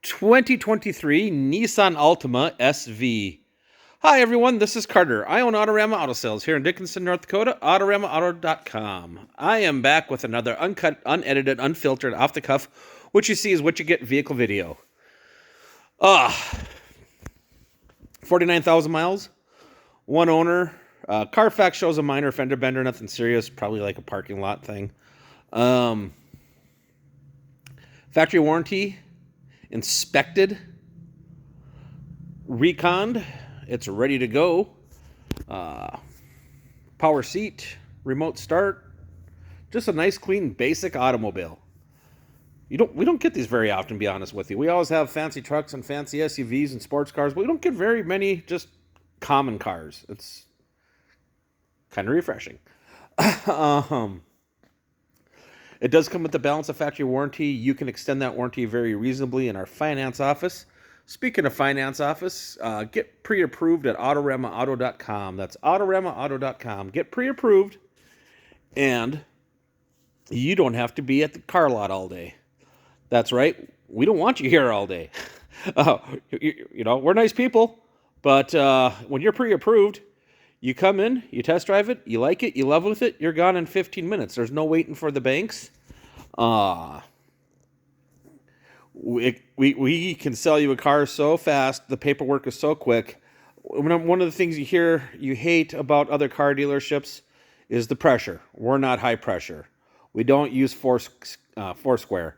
2023 Nissan Altima SV. Hi everyone, this is Carter. I own Autorama Auto Sales here in Dickinson, North Dakota, autoramaauto.com. I am back with another uncut, unedited, unfiltered, off-the-cuff, what you see is what you get vehicle video. 49,000 miles, one owner. Carfax shows a minor fender bender, nothing serious, probably like a parking lot thing. Factory warranty, inspected, reconned, it's ready to go. Power seat, remote start, just a nice, clean, basic automobile. We don't get these very often, to be honest with you. We always have fancy trucks and fancy SUVs and sports cars, but we don't get very many just common cars. It's kind of refreshing. It does come with the balance of factory warranty. You can extend that warranty very reasonably in our finance office. Speaking of finance office, get pre-approved at autoramaauto.com. That's autoramaauto.com. Get pre-approved, and you don't have to be at the car lot all day. That's right. We don't want you here all day. We're nice people, but when you're pre-approved, you come in, you test drive it, you like it, you love with it, you're gone in 15 minutes. There's no waiting for the banks. We can sell you a car so fast, the paperwork is so quick. One of the things you hate about other car dealerships is the pressure. We're not high pressure. We don't use Foursquare.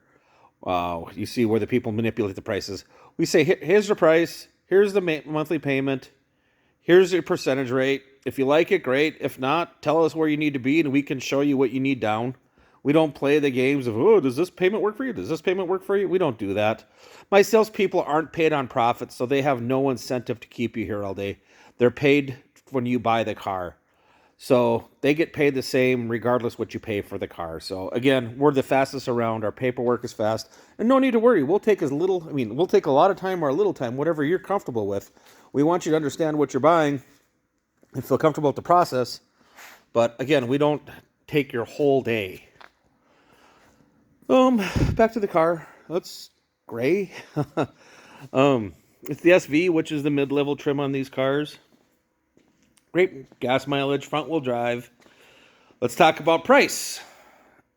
You see where the people manipulate the prices. We say, here's the price, here's the monthly payment, here's your percentage rate. If you like it, great. If not, tell us where you need to be, and we can show you what you need down. We don't play the games of, does this payment work for you? Does this payment work for you? We don't do that. My salespeople aren't paid on profits, so they have no incentive to keep you here all day. They're paid when you buy the car. So they get paid the same regardless what you pay for the car. So again, we're the fastest around. Our paperwork is fast. And no need to worry. We'll take a lot of time or a little time, whatever you're comfortable with. We want you to understand what you're buying and feel comfortable with the process. But again, we don't take your whole day. Back to the car. That's gray. It's the SV, which is the mid-level trim on these cars. Great gas mileage, front-wheel drive. Let's talk about price.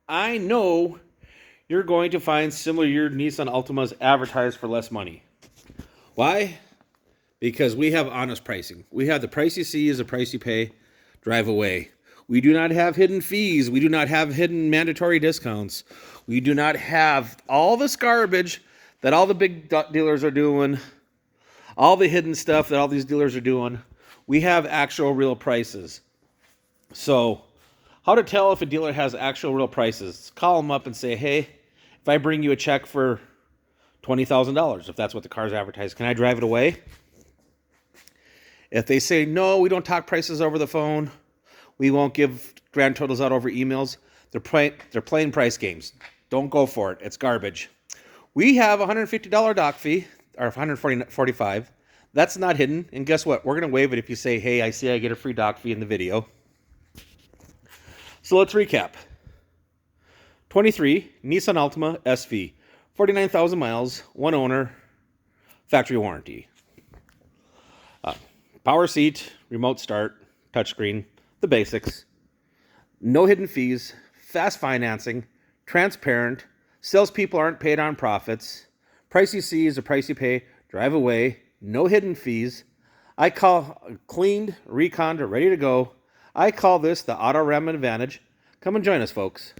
I know you're going to find similar to your Nissan Altimas advertised for less money. Why? Because we have honest pricing. We have the price you see is the price you pay. Drive away. We do not have hidden fees. We do not have hidden mandatory discounts. We do not have all this garbage that all the big dealers are doing, all the hidden stuff that all these dealers are doing. We have actual real prices. So how to tell if a dealer has actual real prices? Call them up and say, hey, if I bring you a check for $20,000, if that's what the car's advertised, can I drive it away? If they say, no, we don't talk prices over the phone, we won't give grand totals out over emails, they're playing price games. Don't go for it. It's garbage. We have a $150 dock fee, or $145. That's not hidden. And guess what? We're going to waive it if you say, hey, I see I get a free dock fee in the video. So let's recap. 23 Nissan Altima SV. 49,000 miles, one owner, factory warranty. Power seat, remote start, touchscreen, the basics. No hidden fees, fast financing, transparent, salespeople aren't paid on profits, price you see is the price you pay, drive away, no hidden fees. I call cleaned, reconned, ready to go. I call this the Autorama Advantage. Come and join us, folks.